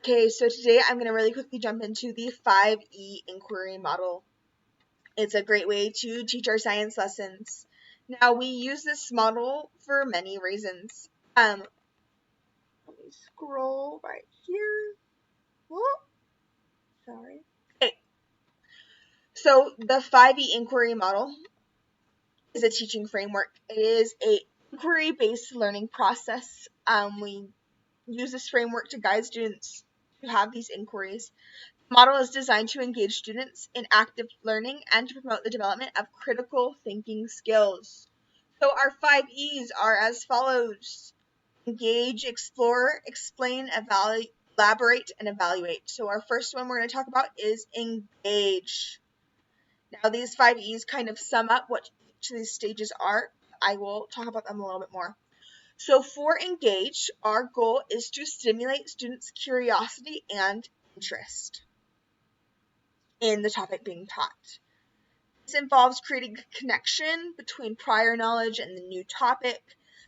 Okay, so today I'm going to really quickly jump into the 5E inquiry model. It's a great way to teach our science lessons. Now, we use this model for many reasons. Let me scroll right here. Whoa, sorry. Okay, so the 5E inquiry model is a teaching framework. It is a inquiry-based learning process. We use this framework to guide students to have these inquiries. The model is designed to engage students in active learning and to promote the development of critical thinking skills. So our 5 E's are as follows: engage, explore, explain, elaborate, and evaluate. So our first one we're going to talk about is engage. Now these 5 E's kind of sum up what each of these stages are. I will talk about them a little bit more. So for engage, our goal is to stimulate students' curiosity and interest in the topic being taught. This involves creating a connection between prior knowledge and the new topic.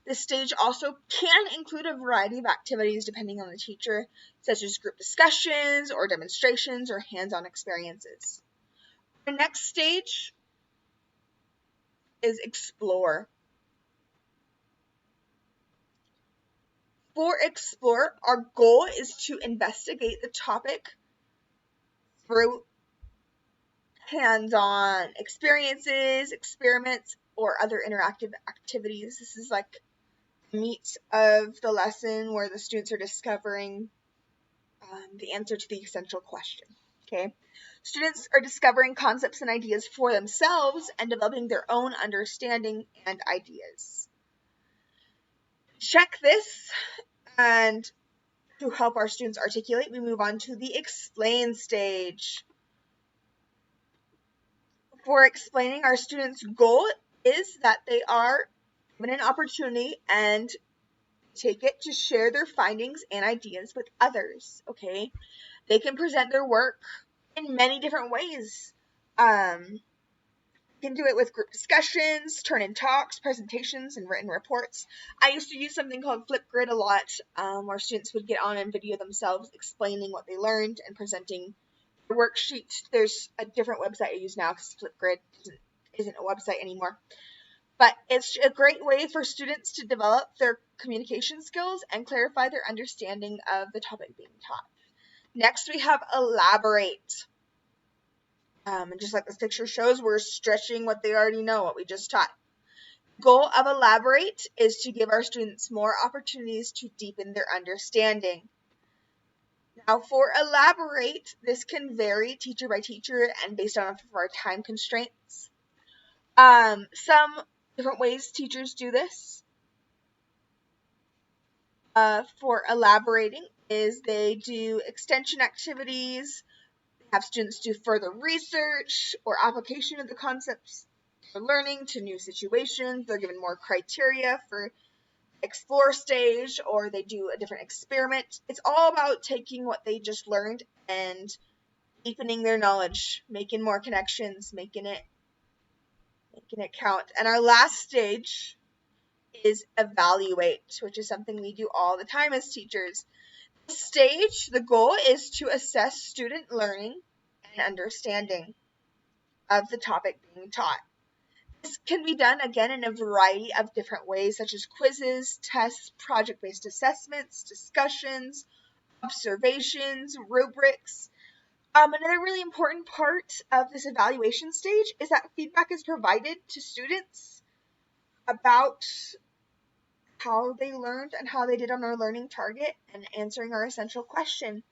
This stage also can include a variety of activities depending on the teacher, such as group discussions or demonstrations or hands-on experiences. The next stage is explore. For explore, our goal is to investigate the topic through hands-on experiences, experiments, or other interactive activities. This is like the meat of the lesson where the students are discovering the answer to the essential question. Okay, students are discovering concepts and ideas for themselves and developing their own understanding and ideas. Check this, and to help our students articulate, we move on to the explain stage. For explaining, our students' goal is that they are given an opportunity and take it to share their findings and ideas with others. Okay, they can present their work in many different ways. You can do it with group discussions, turn-in talks, presentations, and written reports. I used to use something called Flipgrid a lot, where students would get on and video themselves explaining what they learned and presenting their worksheet. There's a different website I use now because Flipgrid isn't a website anymore. But it's a great way for students to develop their communication skills and clarify their understanding of the topic being taught. Next, we have elaborate. And just like this picture shows, we're stretching what they already know, what we just taught. Goal of elaborate is to give our students more opportunities to deepen their understanding. Now for elaborate, this can vary teacher by teacher and based on our time constraints. Some different ways teachers do this for elaborating is they do extension activities, have students do further research or application of the concepts they're learning to new situations. They're given more criteria for explore stage, or they do a different experiment. It's all about taking what they just learned and deepening their knowledge, making more connections, making it count. And our last stage is evaluate, which is something we do all the time as teachers. This stage, the goal is to assess student learning and understanding of the topic being taught. This can be done again in a variety of different ways, such as quizzes, tests, project-based assessments, discussions, observations, rubrics. Another really important part of this evaluation stage is that feedback is provided to students about how they learned and how they did on our learning target and answering our essential question.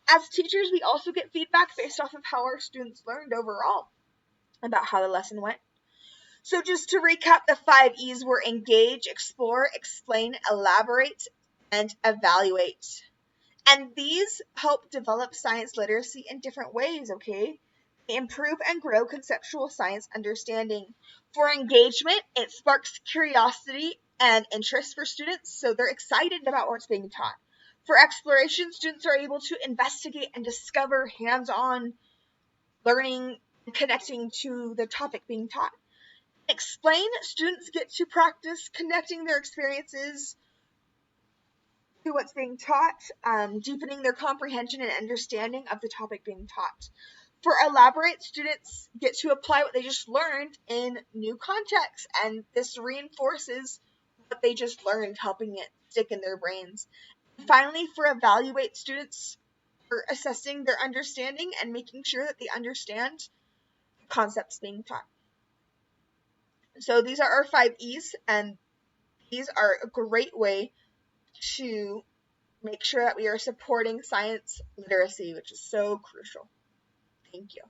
As teachers, we also get feedback based off of how our students learned overall about how the lesson went. So just to recap, the 5 E's were engage, explore, explain, elaborate, and evaluate. And these help develop science literacy in different ways, okay? They improve and grow conceptual science understanding. For engagement, it sparks curiosity and interest for students, so they're excited about what's being taught. For exploration, students are able to investigate and discover hands-on learning and connecting to the topic being taught. Explain, students get to practice connecting their experiences to what's being taught, deepening their comprehension and understanding of the topic being taught. For elaborate, students get to apply what they just learned in new contexts, and this reinforces what they just learned, helping it stick in their brains. And finally, for evaluate, students are assessing their understanding and making sure that they understand the concepts being taught. So these are our 5 E's, and these are a great way to make sure that we are supporting science literacy, which is so crucial. Thank you.